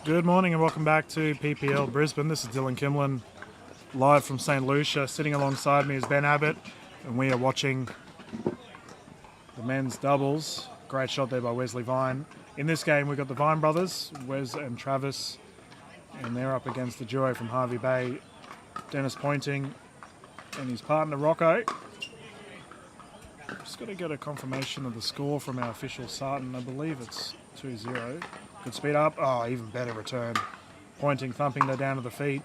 Good morning and welcome back to PPL Brisbane. This is Dylan Kimlin, live from St. Lucia. Sitting alongside me is Ben Abbott, and we are watching the men's doubles. Great shot there by Wesley Vine. In this game, we've got the Vine brothers, Wes and Travis, and they're up against the duo from Hervey Bay, Denis Pointing and his partner Rochow. Just got to get a confirmation of the score from our official Sarton. I believe it's 2-0. Good speed up. Oh, even better return. Pointing, thumping that down to the feet.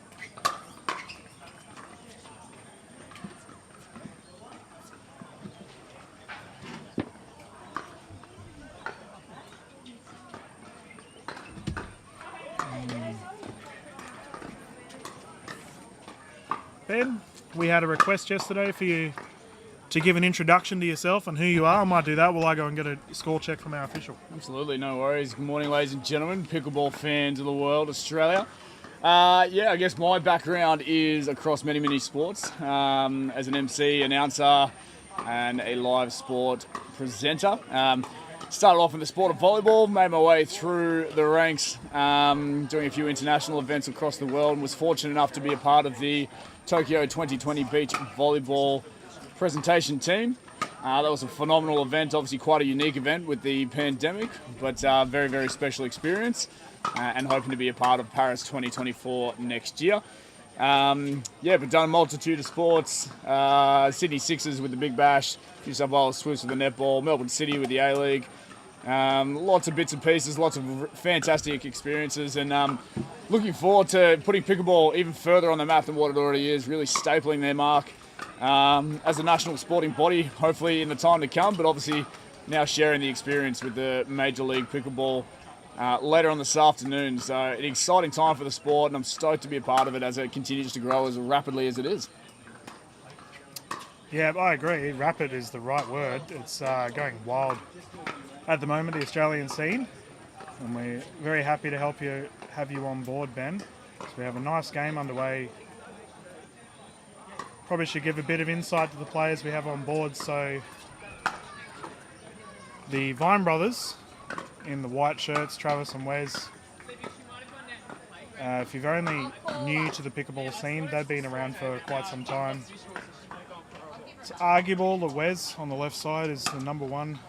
Ben, we had a request yesterday for you to give an introduction to yourself and who you are. I might do that while I go and get a score check from our official. Absolutely, no worries. Good morning, ladies and gentlemen, pickleball fans of the world, Australia. I guess my background is across many sports. As an MC, announcer, and a live sport presenter. Started off in the sport of volleyball, made my way through the ranks, doing a few international events across the world, and was fortunate enough to be a part of the Tokyo 2020 beach volleyball presentation team. That was a phenomenal event, obviously quite a unique event with the pandemic, but very special experience, and hoping to be a part of Paris 2024 next year. We've done a multitude of sports. Sydney Sixers with the Big Bash, New South Wales Swifts with the netball, Melbourne City with the A-League. Lots of bits and pieces, lots of fantastic experiences, and looking forward to putting pickleball even further on the map than what it already is, really stapling their mark as a national sporting body, hopefully in the time to come, but obviously now sharing the experience with the Major League Pickleball later on this afternoon. So an exciting time for the sport, and I'm stoked to be a part of it as it continues to grow as rapidly as it is. Yeah, I agree. Rapid is the right word. It's going wild at the moment, the Australian scene, and we're very happy to have you on board, Ben. So we have a nice game underway. Probably should give a bit of insight to the players we have on board. So the Vine brothers in the white shirts, Travis and Wes. If you're only new to the pickleball scene, they've been around for quite some time. It's arguable that Wes on the left side is the number one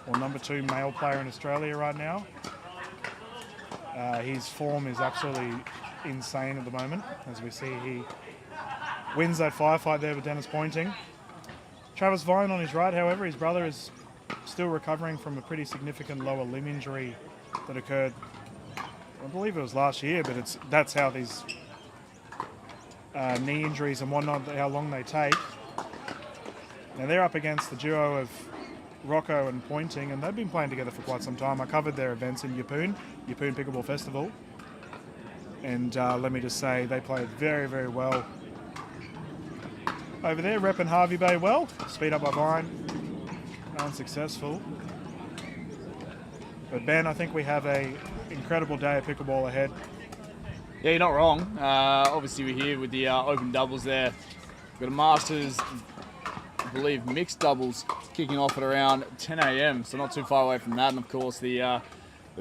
or number two male player in Australia right now. His form is absolutely insane at the moment. As we see, he wins that firefight there with Denis Pointing. Travis Vine on his right, however, his brother is still recovering from a pretty significant lower limb injury that occurred, I believe it was last year, but that's how these knee injuries and whatnot, how long they take. Now they're up against the duo of Rochow and Pointing, and they've been playing together for quite some time. I covered their events in Yeppoon Pickleball Festival, and let me just say they played very well over there, repping Hervey Bay well. Speed up by Vine, unsuccessful. But Ben, I think we have a incredible day of pickleball ahead. Yeah, you're not wrong. Obviously we're here with the open doubles there. We've got a Masters, I believe, mixed doubles kicking off at around 10 a.m, so not too far away from that. And of course the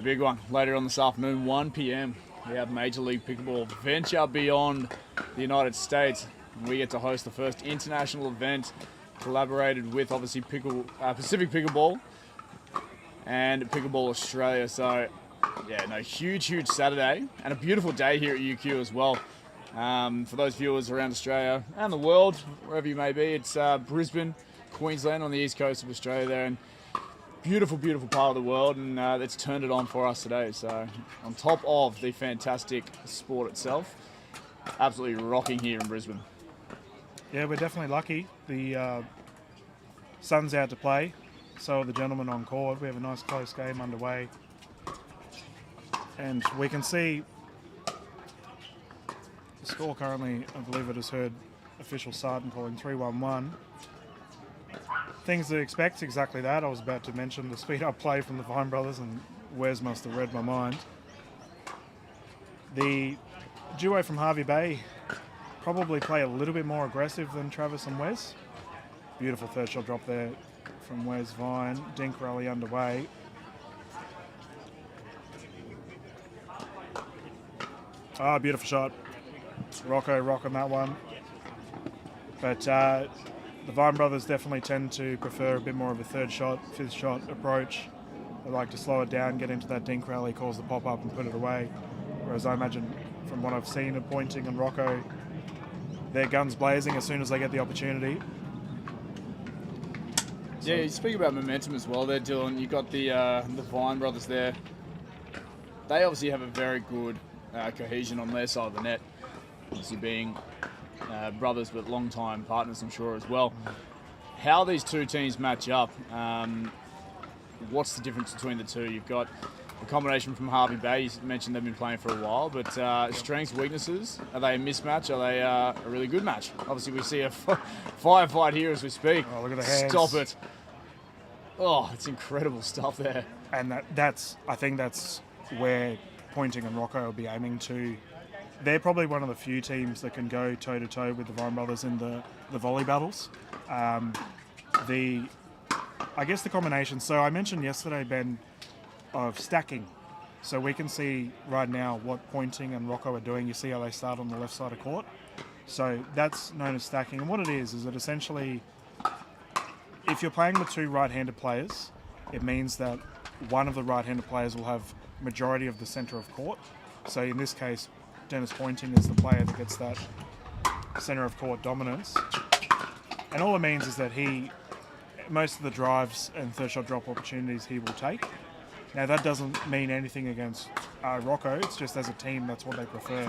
big one later on this afternoon, 1 p.m. We have Major League Pickleball venture beyond the United States. We get to host the first international event, collaborated with obviously Pacific Pickleball and Pickleball Australia. So huge Saturday, and a beautiful day here at UQ as well. For those viewers around Australia and the world, wherever you may be, it's Brisbane, Queensland, on the east coast of Australia there, and beautiful part of the world, and that's turned it on for us today. So on top of the fantastic sport itself, absolutely rocking here in Brisbane. Yeah, we're definitely lucky. The sun's out to play, so are the gentlemen on court. We have a nice close game underway, and we can see the score currently. I believe it has heard official Sarton calling 3-1-1. Things to expect, exactly that. I was about to mention the speed up play from the Vine brothers, and Wes must have read my mind. The duo from Hervey Bay probably play a little bit more aggressive than Travis and Wes. Beautiful third shot drop there from Wes Vine. Dink rally underway. Ah, beautiful shot. Rochow rocking that one. But the Vine brothers definitely tend to prefer a bit more of a third shot, fifth shot approach. They like to slow it down, get into that dink rally, cause the pop-up and put it away. Whereas I imagine from what I've seen of Pointing and Rochow, they're guns blazing as soon as they get the opportunity. Yeah, you speak about momentum as well there, Dylan. You've got the Vine brothers there. They obviously have a very good cohesion on their side of the net. Obviously being brothers but long-time partners, I'm sure, as well. How these two teams match up, what's the difference between the two? You've got a combination from Harvey Bay. You mentioned they've been playing for a while, but strengths, weaknesses, are they a mismatch? Are they a really good match? Obviously, we see a firefight here as we speak. Oh, look at the hands. Stop it. Oh, it's incredible stuff there. And I think that's where Pointing and Rochow will be aiming to. They're probably one of the few teams that can go toe-to-toe with the Vine brothers in the volley battles. I guess the combination, so I mentioned yesterday, Ben, of stacking. So we can see right now what Pointing and Rochow are doing. You see how they start on the left side of court. So that's known as stacking. And what it is that essentially, if you're playing with two right-handed players, it means that one of the right-handed players will have majority of the centre of court. So in this case, Denis Pointing is the player that gets that centre of court dominance. And all it means is that most of the drives and third shot drop opportunities he will take. Now that doesn't mean anything against Rochow, it's just as a team that's what they prefer.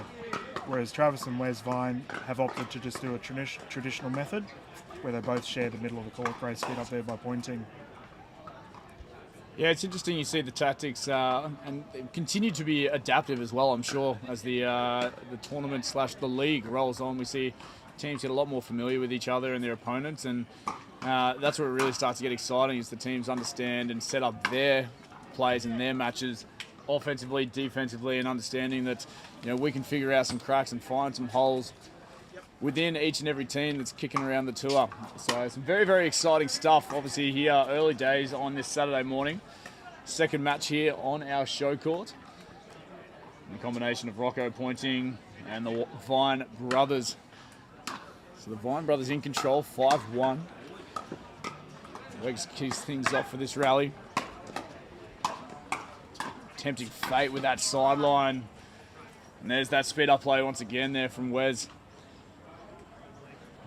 Whereas Travis and Wes Vine have opted to just do a traditional method where they both share the middle of the court. Great speed up there by Pointing. Yeah, it's interesting you see the tactics and continue to be adaptive as well, I'm sure, as the tournament / the league rolls on. We see teams get a lot more familiar with each other and their opponents, and that's where it really starts to get exciting, is the teams understand and set up their plays and their matches offensively, defensively, and understanding that we can figure out some cracks and find some holes within each and every team that's kicking around the tour. So some very, very exciting stuff. Obviously here, early days on this Saturday morning. Second match here on our show court. The combination of Rochow, Pointing, and the Vine brothers. So the Vine brothers in control, 5-1. Wegs keeps things off for this rally. Tempting fate with that sideline. And there's that speed up play once again there from Wes.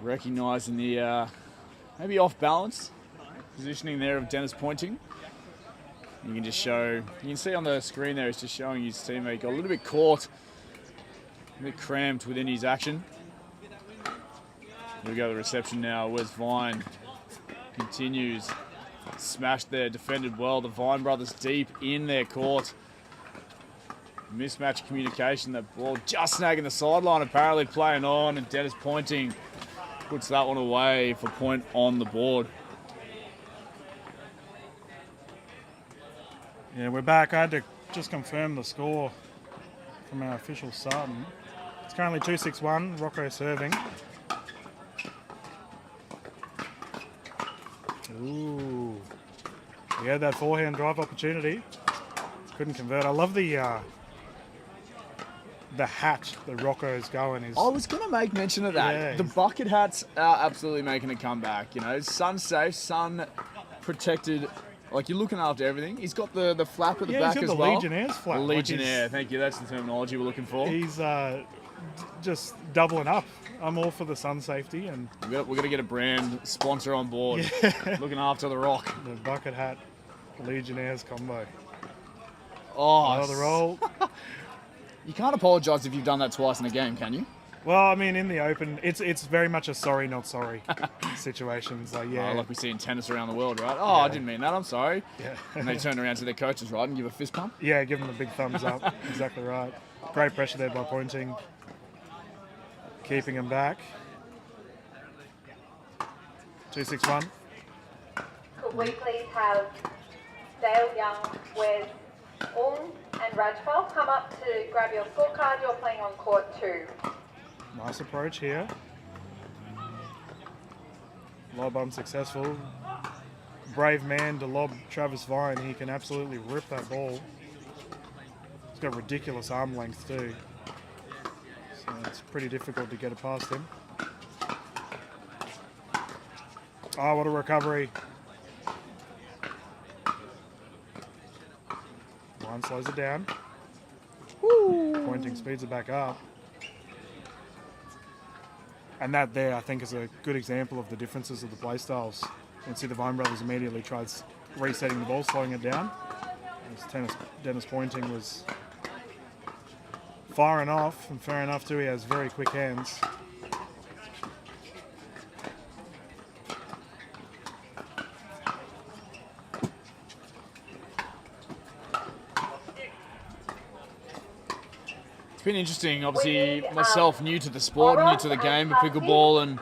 Recognising the maybe off balance positioning there of Denis Pointing. You can see on the screen there, it's just showing his teammate got a little bit caught, a bit cramped within his action. Here we go, the reception now. Wes Vine continues. Smashed there, defended well. The Vine brothers deep in their court. Mismatch communication, that ball just snagging the sideline, apparently playing on, and Denis Pointing puts that one away for point on the board. Yeah, we're back. I had to just confirm the score from our official site. It's currently 2-6-1, Rochow serving. Ooh. He had that forehand drive opportunity. Couldn't convert. I love the hat that Rochow is going. I was going to make mention of that. Yeah, the bucket hats are absolutely making a comeback. Sun safe, sun protected. Like, you're looking after everything. He's got the flap at the back as well. He's got the Legionnaire's flap. The Legionnaire, thank you. That's the terminology we're looking for. He's just doubling up. I'm all for the sun safety. And we're going to get a brand sponsor on board. Yeah. Looking after the rock. The bucket hat, Legionnaire's combo. Oh, the roll. You can't apologise if you've done that twice in a game, can you? Well, I mean, in the open, it's very much a sorry, not sorry situations. Like, yeah. Like we see in tennis around the world, right? Oh, Yeah. I didn't mean that. I'm sorry. Yeah. And they turn around to their coaches, right, and give a fist pump. Yeah, give them a big thumbs up. Exactly right. Great pressure there by Pointing. Keeping him back. 2-6-1. Could we please have Dale Young, Wes, and Rochow come up to grab your scorecard? You're playing on court 2. Nice approach here. Lob unsuccessful. Brave man to lob Travis Vine. He can absolutely rip that ball. He's got ridiculous arm length too. So it's pretty difficult to get it past him. Oh, what a recovery. Line slows it down. Woo. Pointing speeds it back up. And that there, I think, is a good example of the differences of the play styles. You can see the Vine brothers immediately tried resetting the ball, slowing it down. As Denis pointing was firing off, and fair enough too, he has very quick hands. It's been interesting, obviously, myself new to the sport, new to the game of pickleball, and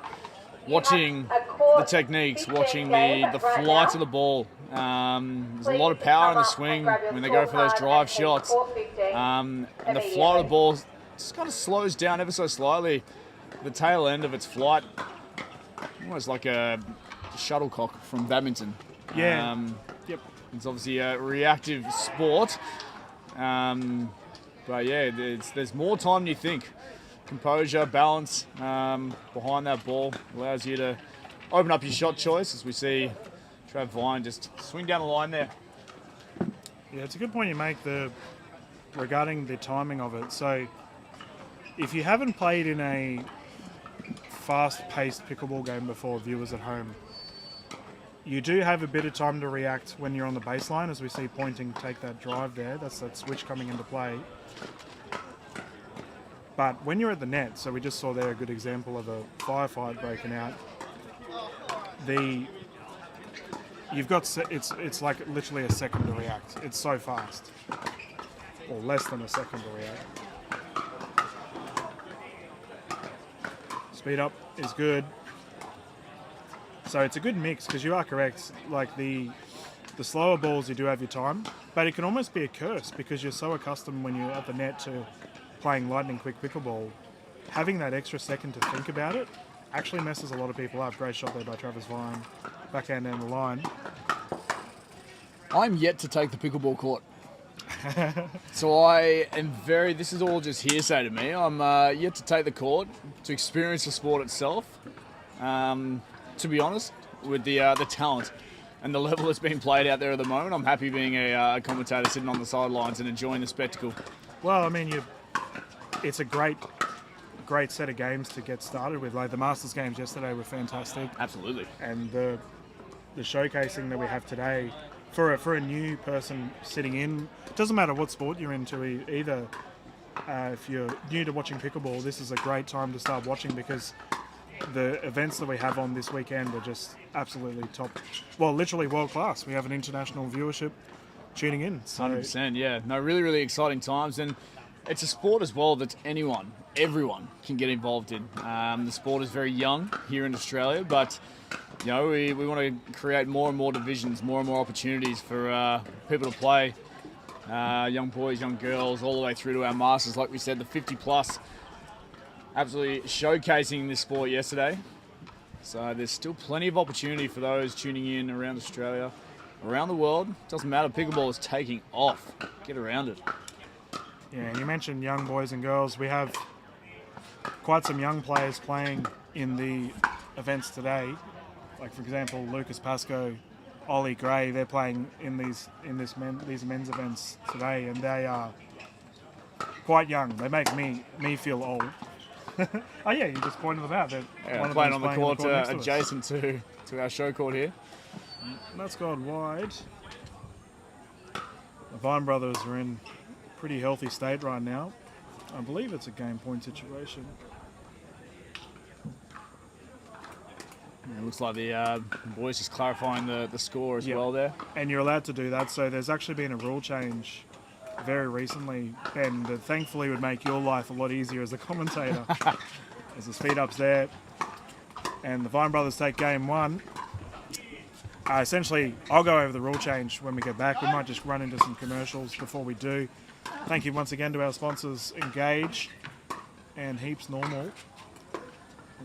watching the techniques, watching the flight of the ball. There's a lot of power in the swing when they go for those drive shots. And the flight of the ball just kind of slows down ever so slightly. The tail end of its flight, almost like a shuttlecock from badminton. Yeah. Yep. It's obviously a reactive sport. But yeah, there's more time than you think. Composure, balance behind that ball allows you to open up your shot choice, as we see Trav Vine just swing down the line there. Yeah, it's a good point you make regarding the timing of it. So if you haven't played in a fast-paced pickleball game before, viewers at home, you do have a bit of time to react when you're on the baseline, as we see pointing take that drive there. That's that switch coming into play. But when you're at the net, so we just saw there a good example of a firefight breaking out. You've got it's like literally a second to react. It's so fast, or less than a second to react. Speed up is good. So it's a good mix, because you are correct. Like the slower balls, you do have your time, but it can almost be a curse because you're so accustomed when you're at the net to playing lightning quick pickleball. Having that extra second to think about it actually messes a lot of people up. Great shot there by Travis Vine. Backhand down the line. I'm yet to take the pickleball court. So I am this is all just hearsay to me. I'm yet to take the court to experience the sport itself. To be honest, with the talent and the level that's being played out there at the moment, I'm happy being a commentator sitting on the sidelines and enjoying the spectacle. Well, I mean, it's a great set of games to get started with. Like the Masters games yesterday were fantastic. Absolutely. And the showcasing that we have today for a new person sitting in, it doesn't matter what sport you're into either. If you're new to watching pickleball, this is a great time to start watching, because the events that we have on this weekend are just absolutely top. Well, literally world class. We have an international viewership tuning in. So. 100%, yeah. No, really, really exciting times. And it's a sport as well that everyone can get involved in. The sport is very young here in Australia, but you know, we want to create more and more divisions, more and more opportunities for people to play. Young boys, young girls, all the way through to our Masters. Like we said, the 50 plus. Absolutely showcasing this sport yesterday. So there's still plenty of opportunity for those tuning in around Australia, around the world. Doesn't matter, pickleball is taking off. Get around it. Yeah, you mentioned young boys and girls. We have quite some young players playing in the events today. Like, for example, Lucas Pascoe, Ollie Gray, they're playing in these men's events today, and they are quite young. They make me feel old. Oh yeah, you just pointed them out. Yeah, playing on the court adjacent to our show court here. That's gone wide. The Vine brothers are in a pretty healthy state right now. I believe it's a game point situation. It looks like the boys just clarifying the score as well there. And you're allowed to do that. So there's actually been a rule change very recently, Ben, that thankfully would make your life a lot easier as a commentator. There's the speed ups there. And the Vine brothers take game one. Essentially, I'll go over the rule change when we get back. We might just run into some commercials before we do. Thank you once again to our sponsors, Engage and Heaps Normal.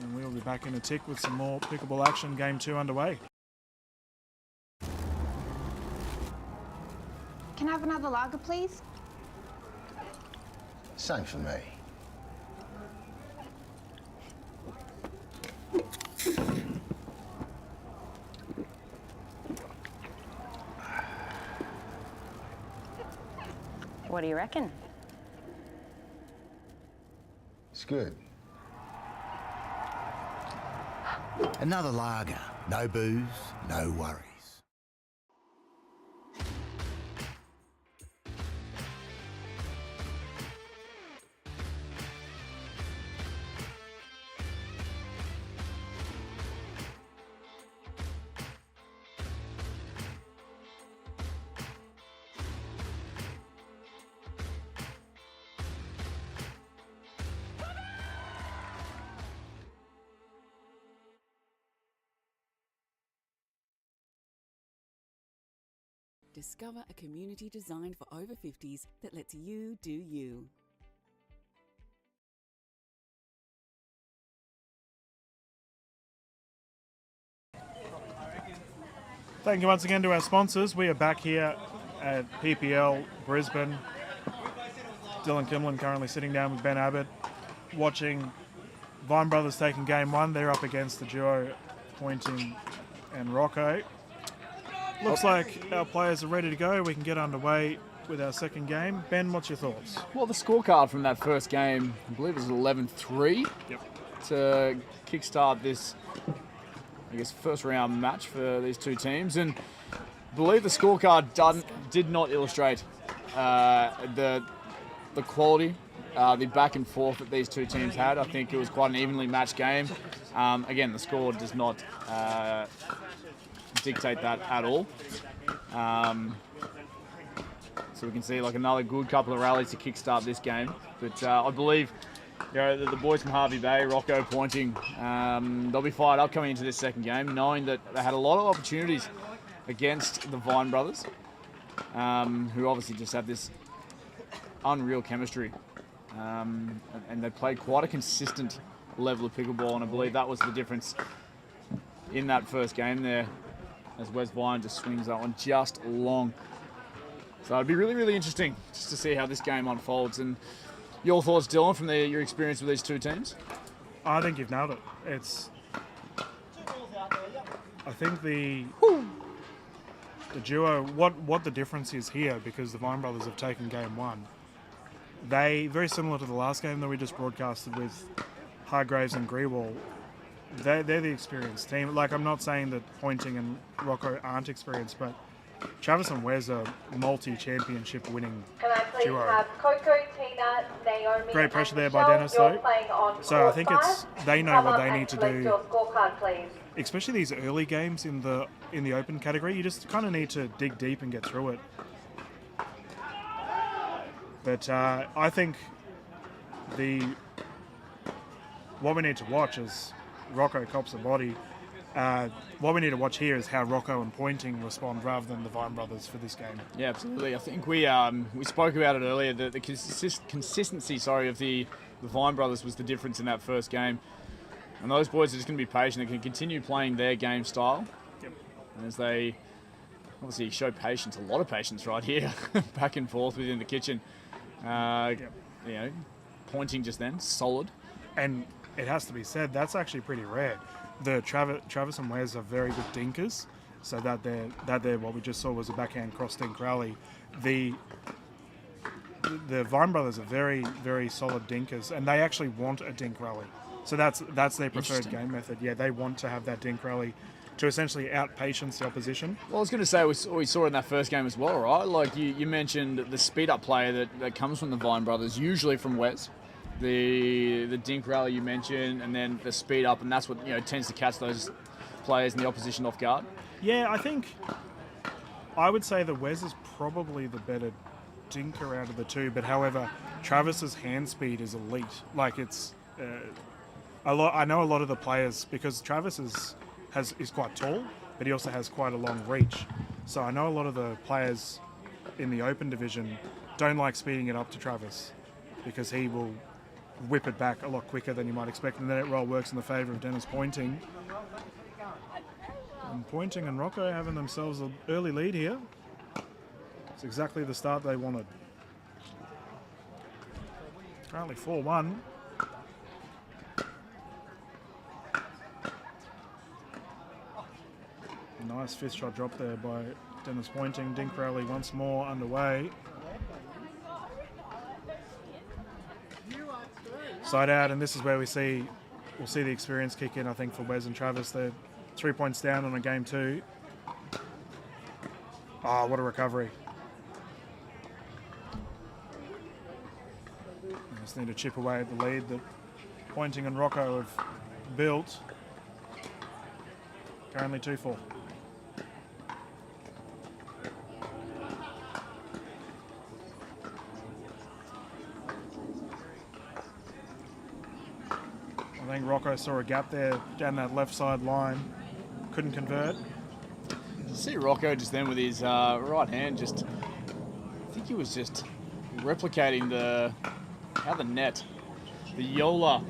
And we'll be back in a tick with some more pickleball action. Game 2 underway. Can I have another lager, please? Same for me. What do you reckon? It's good. Another lager. No booze, no worries. Discover a community designed for over 50s that lets you do you. Thank you once again to our sponsors. We are back here at PPL Brisbane. Dylan Kimlin currently sitting down with Ben Abbott, watching Vine Brothers taking game one. They're up against the duo Pointing and Rochow. Looks like our players are ready to go. We can get underway with our second game. Ben, what's your thoughts? Well, the scorecard from that first game, I believe it was 11-3 to kickstart this, I guess, first round match for these two teams. And I believe the scorecard did not illustrate the quality, the back and forth that these two teams had. I think it was quite an evenly matched game. Again, the score does not dictate that at all. So we can see like another good couple of rallies to kickstart this game. But I believe the boys from Harvey Bay, Rochow, Pointing, they'll be fired up coming into this second game, knowing that they had a lot of opportunities against the Vine Brothers, who obviously just have this unreal chemistry. And they played quite a consistent level of pickleball, and I believe that was the difference in that first game there, as Wes Vine just swings that one just long. So it'd be really, really interesting just to see how this game unfolds. And your thoughts, Dylan, from your experience with these two teams? I think you've nailed it. I think the duo, what the difference is here, because the Vine Brothers have taken game one. They, very similar to the last game that we just broadcasted with Hargraves and Grewal, they're the experienced team. Like, I'm not saying that Pointing and Rochow aren't experienced, but Travis and Wes are multi-championship winning Can I please duo. have Coco, Tina, Naomi, Great pressure and there by Michelle? Denis, You're though. playing on So I think court it's side. they know Come what up they and need to select do. your scorecard, please. Especially these early games in the open category, you just kind of need to dig deep and get through it. But I think what we need to watch is Rochow cops a body. What we need to watch here is how Rochow and Pointing respond rather than the Vine Brothers for this game. Yeah, absolutely. I think we spoke about it earlier. The consistency, of the Vine Brothers was the difference in that first game. And those boys are just going to be patient. They can continue playing their game style. Yep. And as they obviously show patience, a lot of patience right here, back and forth within the kitchen. Pointing just then, solid. And it has to be said, that's actually pretty rare. The Travis and Wes are very good dinkers, so that they're what we just saw was a backhand cross dink rally. The Vine Brothers are very, very solid dinkers, and they actually want a dink rally. So that's their preferred game method. Yeah, they want to have that dink rally to essentially out-patience the opposition. Well, I was going to say, we saw in that first game as well, right? Like you mentioned the speed-up player that comes from the Vine Brothers, usually from Wes. The dink rally you mentioned, and then the speed up, and that's what tends to catch those players in the opposition off guard. Yeah, I would say that Wes is probably the better dinker out of the two, but however, Travis's hand speed is elite. Like it's I know a lot of the players, because Travis is quite tall, but he also has quite a long reach. So I know a lot of the players in the open division don't like speeding it up to Travis, because he will whip it back a lot quicker than you might expect, and the net roll works in the favour of Denis Pointing. And Pointing and Rochow having themselves an early lead here. It's exactly the start they wanted. Currently 4-1. Nice fifth shot drop there by Denis Pointing. Dink rally once more underway. side out, and this is where we'll see the experience kick in, I think, for Wes and Travis. They're 3 points down on a game 2. Oh, what a recovery. They just need to chip away at the lead that Pointing and Rochow have built. Currently 2-4. I think Rochow saw a gap there down that left side line. Couldn't convert. See Rochow just then with his right hand, I think he was just replicating how the net, the Yola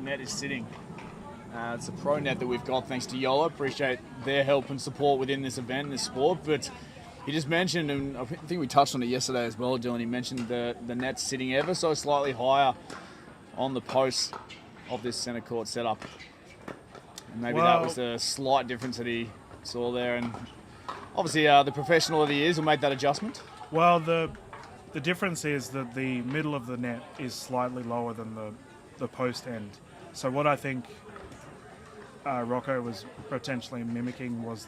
net is sitting. It's a pro net that we've got thanks to Yola. Appreciate their help and support within this event, this sport. But he just mentioned, and I think we touched on it yesterday as well, Dylan, he mentioned the net sitting ever so slightly higher on the posts of this centre court setup. And maybe that was a slight difference that he saw there. And obviously the professional that he is will make that adjustment. Well, the difference is that the middle of the net is slightly lower than the post end. So what I think Rochow was potentially mimicking was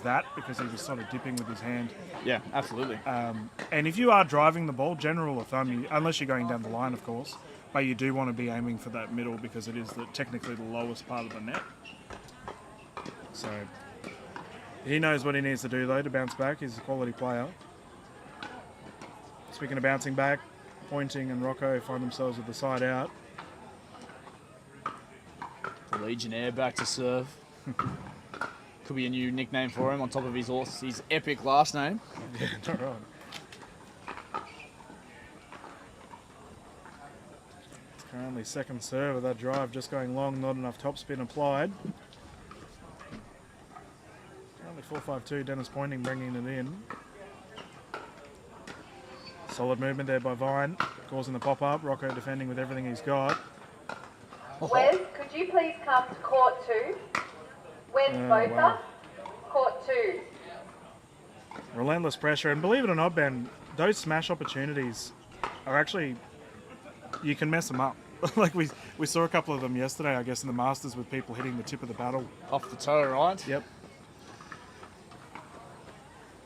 that, because he was sort of dipping with his hand. Yeah, absolutely. And if you are driving the ball, general rule of thumb, unless you're going down the line, of course, but you do want to be aiming for that middle because it is technically the lowest part of the net. So he knows what he needs to do, though, to bounce back. He's a quality player. Speaking of bouncing back, Pointing and Rochow find themselves with the side out. The Legionnaire back to serve. Could be a new nickname for him on top of his epic last name. Yeah, not right. It's currently second serve with that drive just going long, not enough topspin applied. Currently 4-5-2, Denis Pointing bringing it in. Solid movement there by Vine, causing the pop-up. Rochow defending with everything he's got. Wes, could you please come to court 2? Wes Boca, wow. court 2. Relentless pressure, and believe it or not, Ben, those smash opportunities are actually, you can mess them up. Like we saw a couple of them yesterday, I guess, in the Masters with people hitting the tip of the paddle. Off the toe, right? Yep.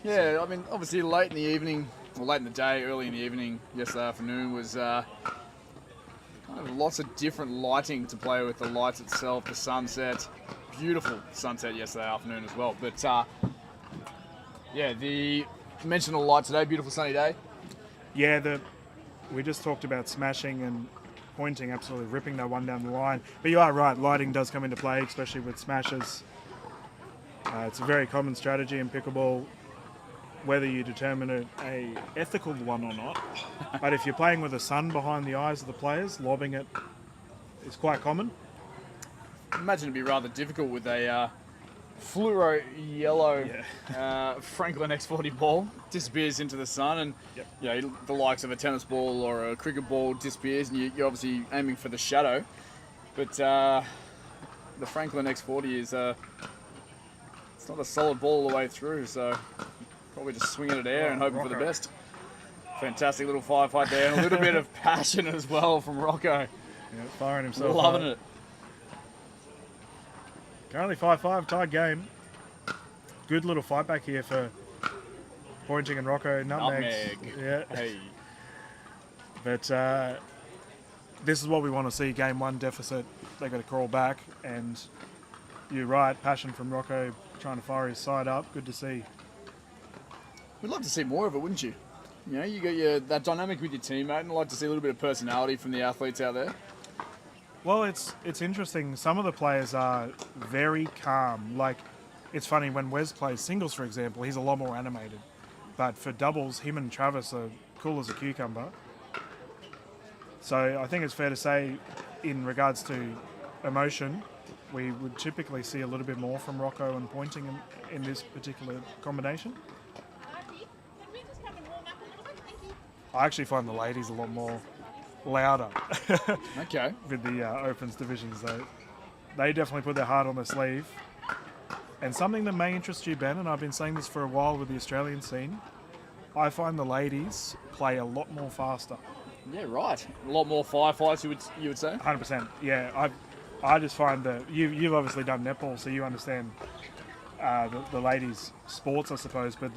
Yeah, I mean, obviously late in the evening, or late in the day, early in the evening, yesterday afternoon was kind of lots of different lighting to play with, the lights itself, the sunset. Beautiful sunset yesterday afternoon as well. But yeah, the conventional light today, beautiful sunny day. Yeah, we just talked about smashing and Pointing, absolutely ripping that one down the line. But you are right, lighting does come into play, especially with smashes. It's a very common strategy in pickleball, whether you determine a ethical one or not. But if you're playing with the sun behind the eyes of the players, lobbing it is quite common. I imagine it'd be rather difficult with a fluoro yellow Franklin X40 ball. Disappears into the sun, and Yep. The likes of a tennis ball or a cricket ball disappears, and you're obviously aiming for the shadow. But the Franklin X40 is it's not a solid ball all the way through, so probably just swinging it air and hoping for the best. Fantastic little firefight there, and a little bit of passion as well from Rochow. Yeah, firing himself. Loving up. it. Currently 5-5, tied game. Good little fight back here for Pointing and Rochow. Nutmeg. Yeah. Hey. But this is what we want to see. Game 1 deficit. They got to crawl back, and you're right. Passion from Rochow trying to fire his side up. Good to see. We'd love to see more of it, wouldn't you? You got that dynamic with your teammate, and I'd like to see a little bit of personality from the athletes out there. Well, it's interesting. Some of the players are very calm. Like, it's funny, when Wes plays singles, for example, he's a lot more animated. But for doubles, him and Travis are cool as a cucumber. So I think it's fair to say, in regards to emotion, we would typically see a little bit more from Rochow and Pointing in this particular combination. I actually find the ladies a lot more louder. Okay. With the Opens divisions, though. They definitely put their heart on their sleeve. And something that may interest you, Ben, and I've been saying this for a while with the Australian scene, I find the ladies play a lot more faster. Yeah, right. A lot more firefights, you would say. 100%. Yeah, I just find that you've obviously done netball, so you understand the ladies' sports, I suppose. But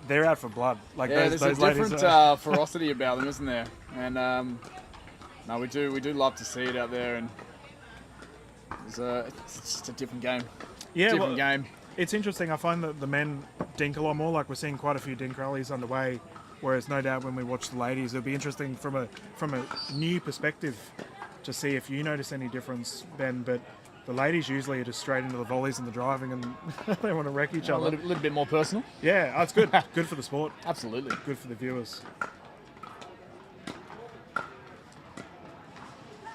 they're out for blood. Like Yeah, those there's a ladies different are, ferocity about them, isn't there? And no, we do love to see it out there, and it's just a different game. yeah, Different well, game. it's interesting. I find that the men dink a lot more. Like we're seeing quite a few dink rallies underway. Whereas no doubt when we watch the ladies, it'll be interesting from a new perspective to see if you notice any difference, Ben. But the ladies usually are just straight into the volleys and the driving, and they want to wreck each A other. little bit more personal. Yeah, oh, it's good. Good for the sport. Absolutely. Good for the viewers.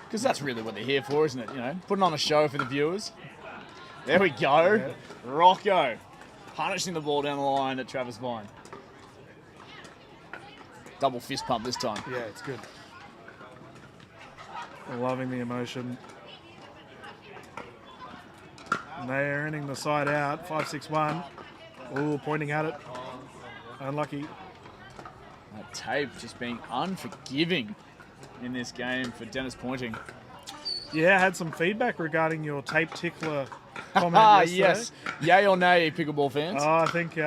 Because that's really what they're here for, isn't it? You know, putting on a show for the viewers. There we go. Yeah. Rochow punishing the ball down the line at Travis Vine. Double fist pump this time. Yeah, it's good. Loving the emotion. And they are earning the side out, 5-6-1. Ooh, pointing at it. Unlucky. That tape just being unforgiving in this game for Denis Pointing. Yeah, I had some feedback regarding your tape tickler comment yesterday. Yes. Yay or nay, pickleball fans? Oh, I think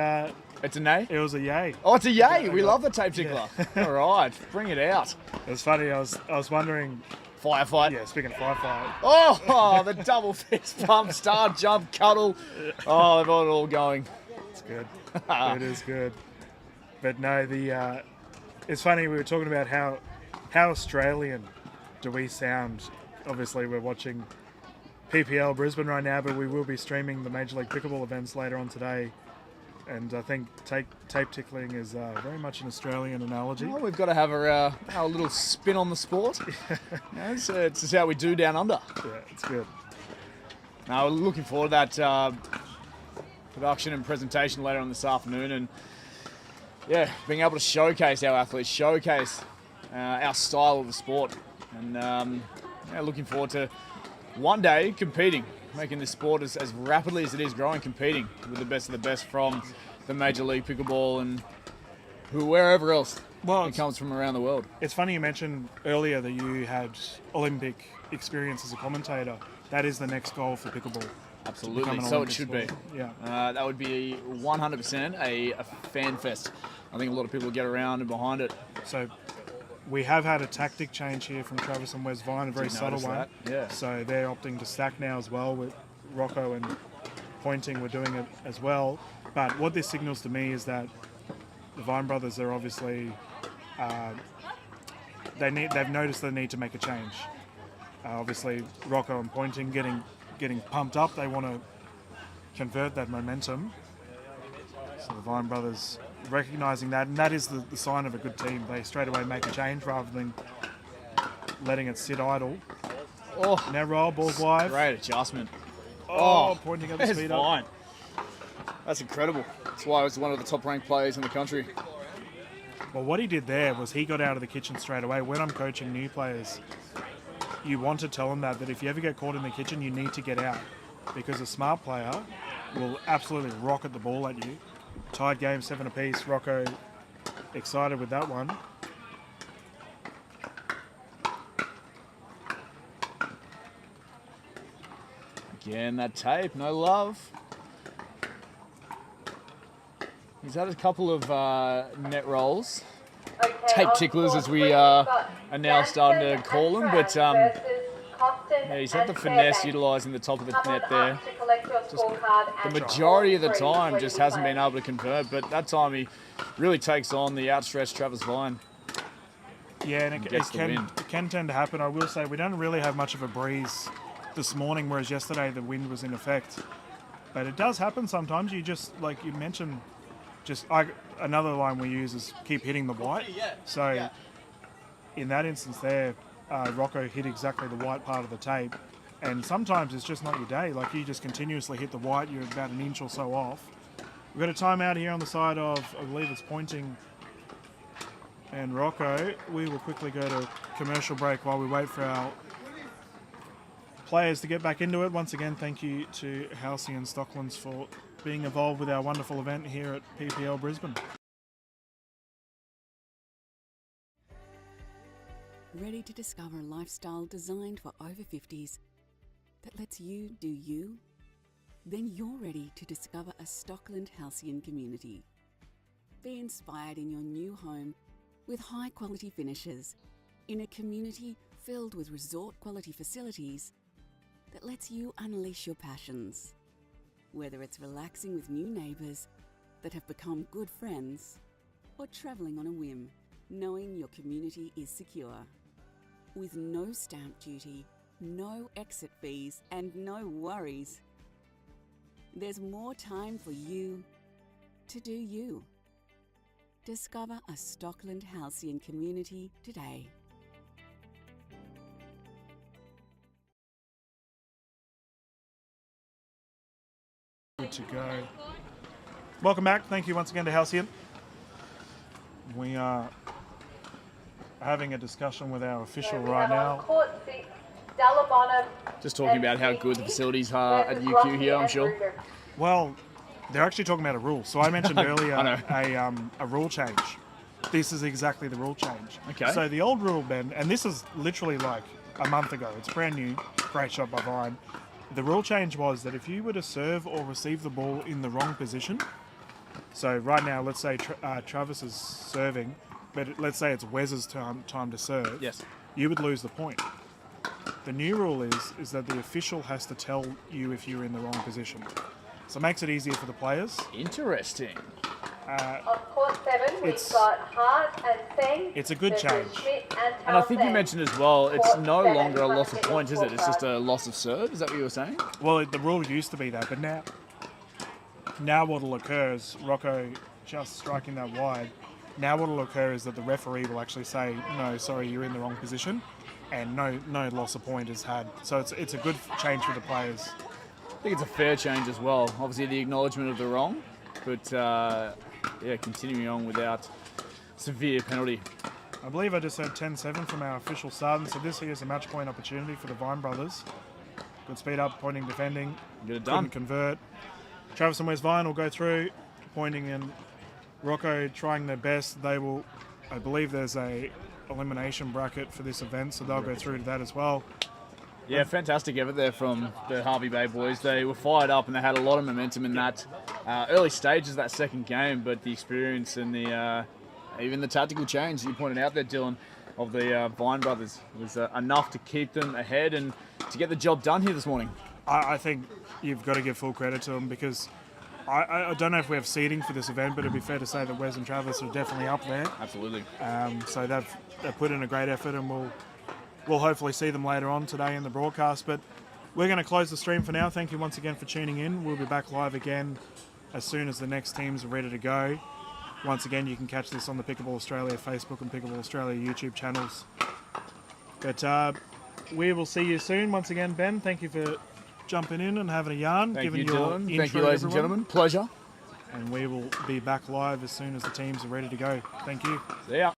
It's a nay? it was a yay. Oh, it's a yay. We love the tape tickler. All right, bring it out. It was funny. I was wondering. Firefight. Yeah, speaking of firefight. Oh, the double fist pump, star jump, cuddle. Oh, they've got it all going. It's good. It is good. But no, it's funny. We were talking about how Australian do we sound. Obviously, we're watching PPL Brisbane right now, but we will be streaming the Major League Pickleball events later on today. And I think tape tickling is very much an Australian analogy. Well, we've got to have our little spin on the sport. It's just how we do down under. Yeah, it's good. Now, we're looking forward to that production and presentation later on this afternoon, and yeah, being able to showcase our athletes, showcase our style of the sport, and looking forward to one day competing, making this sport as rapidly as it is growing, competing with the best of the best from the Major League Pickleball and wherever else it comes from around the world. It's funny you mentioned earlier that you had Olympic experience as a commentator. That is the next goal for pickleball. Absolutely, so it should be. Yeah. That would be 100% a fan fest. I think a lot of people get around and behind it. So we have had a tactic change here from Travis and Wes Vine, a very subtle one. That? Yeah. So they're opting to stack now as well with Rochow and Pointing. We're doing it as well. But what this signals to me is that the Vine brothers are obviously they've noticed the need to make a change. Obviously, Rochow and Pointing getting pumped up. They want to convert that momentum. So the Vine brothers recognising that, and that is the sign of a good team. They straight away make a change rather than letting it sit idle. Oh, Now roll, ball's live. great adjustment. Pointing at the That's speed fine. up. That's incredible. That's why I was one of the top-ranked players in the country. Well, what he did there was he got out of the kitchen straight away. When I'm coaching new players, you want to tell them that if you ever get caught in the kitchen, you need to get out, because a smart player will absolutely rocket the ball at you. Tied game, 7 apiece. Rochow excited with that one. Again, that tape, no love. He's had a couple of net rolls. Okay, Tape on ticklers, court as we three, are we've got now starting to Jansen call them, and but Tran versus Costin yeah, he's had the and finesse Fairbanks. utilising the top of the Come on net up there. to collect your scorecard The and majority of the court three, time where just you hasn't play. been able to convert, but that time he really takes on the outstretched Travis Vine. Yeah, and it Gets the win. can tend to happen. I will say we don't really have much of a breeze this morning, whereas yesterday the wind was in effect. But it does happen sometimes. You just, like you mentioned, another line we use is keep hitting the white. So in that instance there, Rochow hit exactly the white part of the tape. And sometimes it's just not your day. Like you just continuously hit the white, you're about an inch or so off. We've got a timeout here on the side of, I believe it's Pointing and Rochow. We will quickly go to commercial break while we wait for our players to get back into it. Once again, thank you to Halsey and Stocklands for being involved with our wonderful event here at PPL Brisbane. Ready to discover a lifestyle designed for over 50s that lets you do you? Then you're ready to discover a Stockland Halcyon community. Be inspired in your new home with high-quality finishes in a community filled with resort-quality facilities that lets you unleash your passions. Whether it's relaxing with new neighbours that have become good friends or travelling on a whim, knowing your community is secure. With no stamp duty, no exit fees, and no worries. There's more time for you to do you. Discover a Stockland Halcyon community today. Good to go. Welcome back. Thank you once again to Halcyon. We are having a discussion with our official right now. Court 6, Dalabonham. Just talking about how good the facilities are at UQ here, I'm sure. Well, they're actually talking about a rule. So I mentioned earlier a rule change. This is exactly the rule change. Okay. So the old rule, Ben, and this is literally like a month ago. It's brand new. Great shot by Vine. The rule change was that if you were to serve or receive the ball in the wrong position, so right now, let's say Travis is serving, but let's say it's Wes's time to serve. Yes. You would lose the point. The new rule is that the official has to tell you if you're in the wrong position. So it makes it easier for the players. Interesting. On court 7, we've got Hart and Seng. It's a good change. Schmidt And I think you mentioned as well, it's Court no 7, longer a loss of Musket points, is it? It's just scorecard. a loss of serve. Is that what you were saying? Well, the rule used to be that, but now what will occur is Rochow just striking that wide. Now what will occur is that the referee will actually say, no, sorry, you're in the wrong position, and no loss of point is had. So it's a good change for the players. I think it's a fair change as well. Obviously, the acknowledgement of the wrong, but continuing on without severe penalty. I believe I just heard 10-7 from our official sergeant, so this here is a match point opportunity for the Vine brothers. Good speed up, pointing, defending. Get it done. Couldn't convert. Travis and West Vine will go through, pointing in. Rochow trying their best. They will, I believe there's a elimination bracket for this event, so they'll go through to that as well. Yeah, fantastic effort there from the Harvey Bay boys. They were fired up and they had a lot of momentum in that early stages of that second game, but the experience and the even the tactical change that you pointed out there, Dylan, of the Vine brothers was enough to keep them ahead and to get the job done here this morning. I think you've got to give full credit to them because I don't know if we have seeding for this event, but it'd be fair to say that Wes and Travis are definitely up there. Absolutely. So they've put in a great effort, and we'll hopefully see them later on today in the broadcast. But we're going to close the stream for now. Thank you once again for tuning in. We'll be back live again as soon as the next teams are ready to go. Once again, you can catch this on the Pickleball Australia Facebook and Pickleball Australia YouTube channels. But we will see you soon. Once again, Ben, thank you for jumping in and having a yarn. Thank giving you, your Dylan. intro Thank you, to ladies and everyone. gentlemen. Pleasure. And we will be back live as soon as the teams are ready to go. Thank you. See ya.